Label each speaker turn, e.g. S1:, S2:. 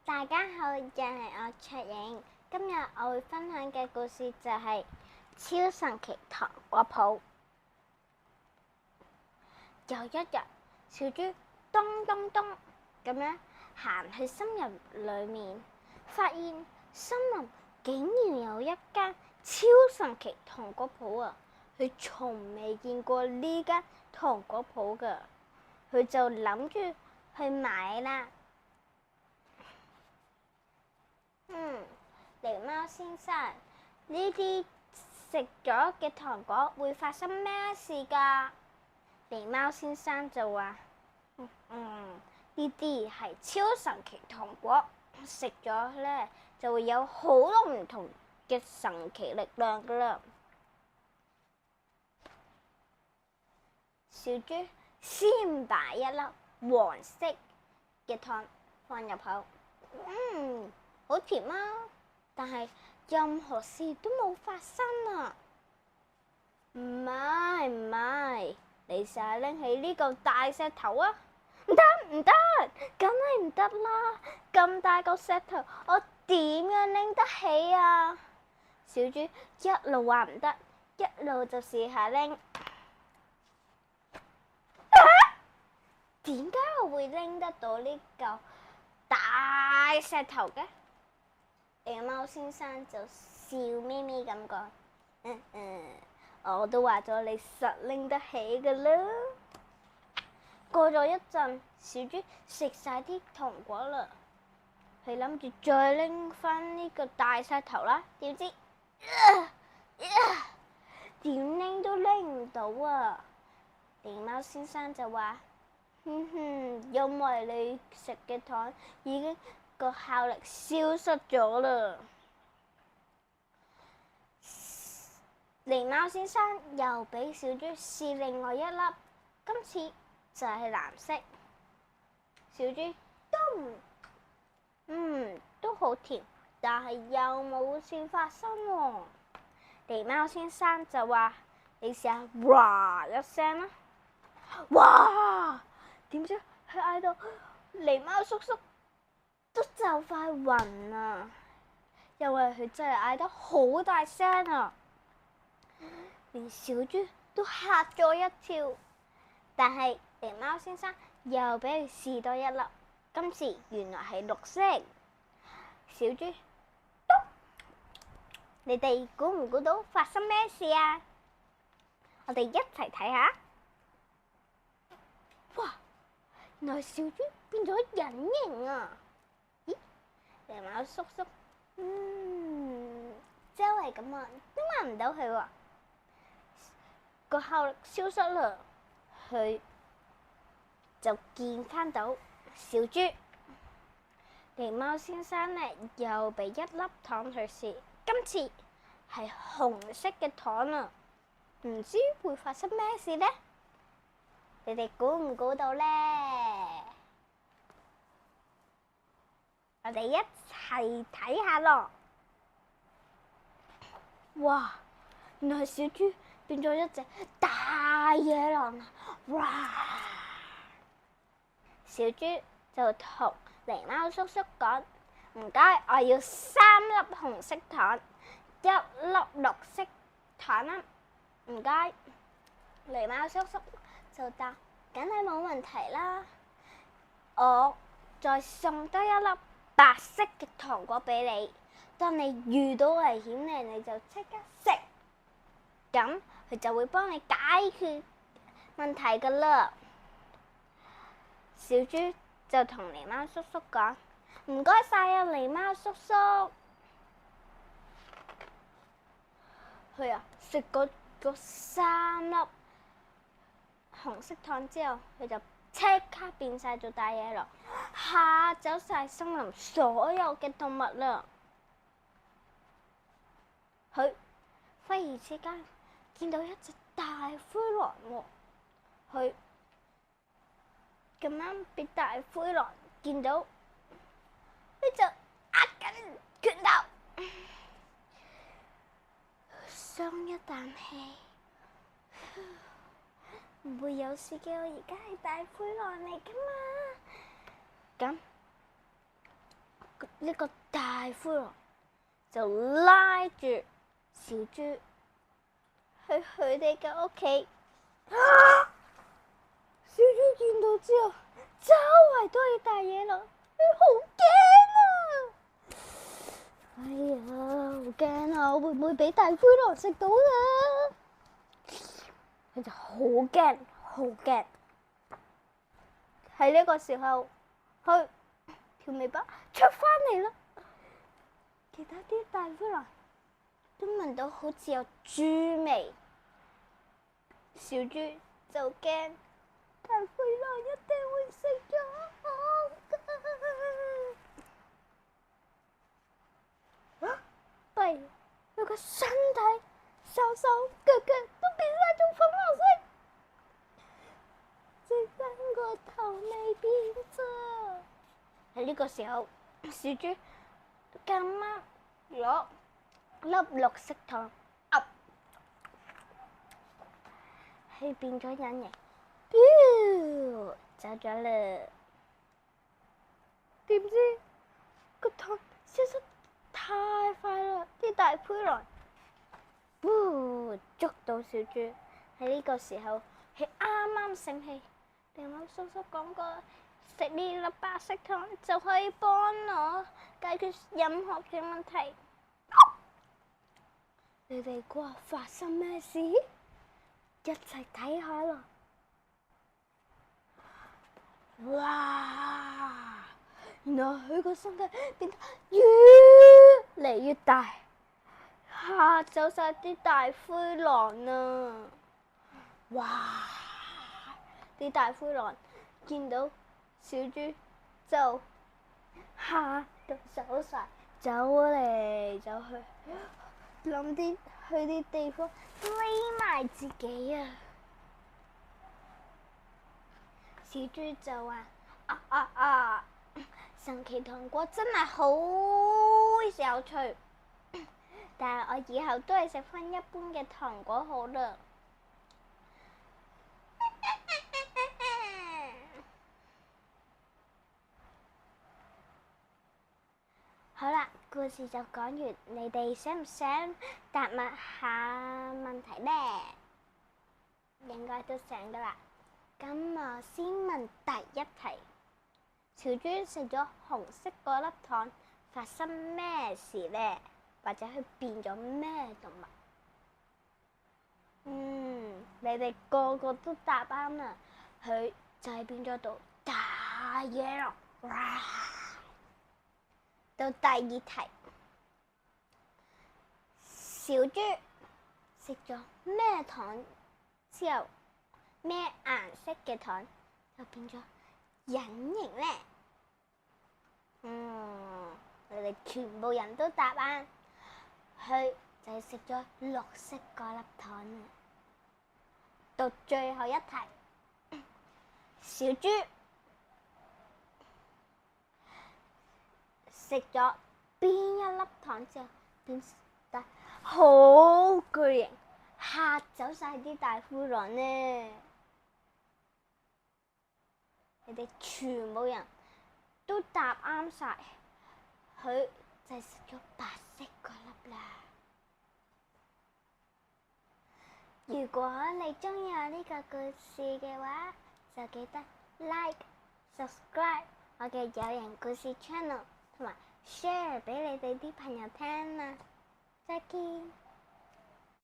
S1: 大家好，又係我卓影。今日我會分享嘅故事就係超神奇糖果鋪。有一日，小豬咚咚咚咁樣行去森林裏面，發現森林竟然有一間超神奇糖果鋪啊！佢從未見過呢間糖果鋪㗎，佢就諗住去買啦。狸貓先生，呢啲食咗嘅糖果會發生咩事㗎？狸貓先生就話：呢啲係超神奇糖果，食咗呢就會有好多唔同嘅神奇力量㗎啦。小豬先把一粒黃色嘅糖放入口，好甜啊！但係任何事都冇發生啊！唔係，你試下拎起呢嚿大石頭啊！唔得，梗係唔得啦！咁大嚿石頭，我點樣拎得起啊？小豬一路話唔得，一路就試下拎。點解我會拎得到呢嚿大石頭嘅？狸貓先生就笑眯眯咁講：我都話咗你實拎得起㗎啦。過咗一陣，小豬食晒啲糖果啦，佢諗住再拎翻呢個大石頭啦，點知點拎都拎唔到啊！狸貓先生就話：因為你食嘅糖已經個效力消失咗啦。狸貓先生又俾小豬試另外一粒，今次就係藍色。小豬都好甜，但係又冇事發生喎。狸貓先生就話：你試下哇一聲啦！哇！點知佢嗌到狸貓叔叔都就快暈啦，因為佢真係嗌得好大聲啊，連小豬都嚇咗一跳。但係狸貓先生又俾佢試多一粒，今次原來係綠色。小豬，你哋估唔估到發生咩事啊？我哋一齊睇下。哇！原來小豬變咗人形啊！咦？狸貓叔叔，周圍咁啊，都揾唔到佢喎。個效力消失啦，佢就見翻到小豬。狸貓先生呢又俾一粒糖佢試，今次係紅色嘅糖啊！唔知會發生咩事呢？你哋估唔估到呢？我哋一齊睇下咯！哇！原來小豬變咗一隻大野狼啊！哇！小豬就同狸貓叔叔講：唔該，我要3粒紅色糖，1粒綠色糖啦。唔該。狸貓叔叔就答：梗係冇問題啦，我再送多一粒白色嘅糖果俾你，當你遇到危險咧，你就即刻食，咁佢就會幫你解決問題噶啦。小豬就同狸貓叔叔講：唔該晒啊，狸貓叔叔。佢食過嗰3粒紅色糖之後，佢就即刻變晒做大野狼，嚇走晒森林所有嘅動物啦。佢忽然之間見到一隻大灰狼喎，佢咁啱俾大灰狼見到，佢就握緊拳頭，鬆一啖氣。唔會有事嘅，我而家係大灰狼嚟噶嘛。咁呢個大灰狼就拉住小豬去佢哋嘅屋企。小豬見到之後，周圍都係大野狼，佢好驚啊！哎呀，好驚啊！我會唔會俾大灰狼食到啊？佢就好驚，好驚。喺呢個時候，佢條尾巴出返嚟啦。其他啲大灰狼都聞到好似有豬味，小豬就驚大灰狼一定會食咗我㗎。弊，佢個身體、手手腳腳都變晒做粉紅色，只剩個頭未變啫。喺呢個時候，小豬咁啱攞粒綠色糖，佢變咗隱形，走咗啦。點知個糖消失太快啦！啲大灰狼捉到小豬。喺呢個時候，佢啱啱醒起，地貓叔叔講過，食呢粒白色糖就可以幫我解決任何嘅問題。你哋估下發生咩事？一齊睇下啦！哇！原來佢個身體變得越嚟越大，嚇走晒啲大灰狼啊！哇！啲大灰狼見到小豬就嚇到走晒，走嚟走去，諗啲去啲地方匿埋自己啊！小豬就話：神奇糖果真係好有趣，但係我以後都係食返一般嘅糖果好啦。好啦，故事就講完，你哋想唔想答下問題呢？應該都想噶啦。咁我先問第一題：小豬食咗紅色嗰粒糖，發生咩事呢？或者佢變咗咩動物？你哋個個都答啱啦，佢就係變咗到大野狼。到第二題，小豬食咗咩糖之後，咩顏色嘅糖就變咗隱形呢？你哋全部人都答啱，佢就係食咗綠色嗰粒糖啊！到最後一題，小豬食咗邊一粒糖之後變得好巨型，嚇走晒啲大灰狼呢？你哋全部人都答啱晒，佢就係食咗白色嗰粒啦。如果你鍾意我呢個故事嘅話，就記得 like、subscribe 我嘅有人故事 channel，同埋 share 俾你哋啲朋友聽啦。再見。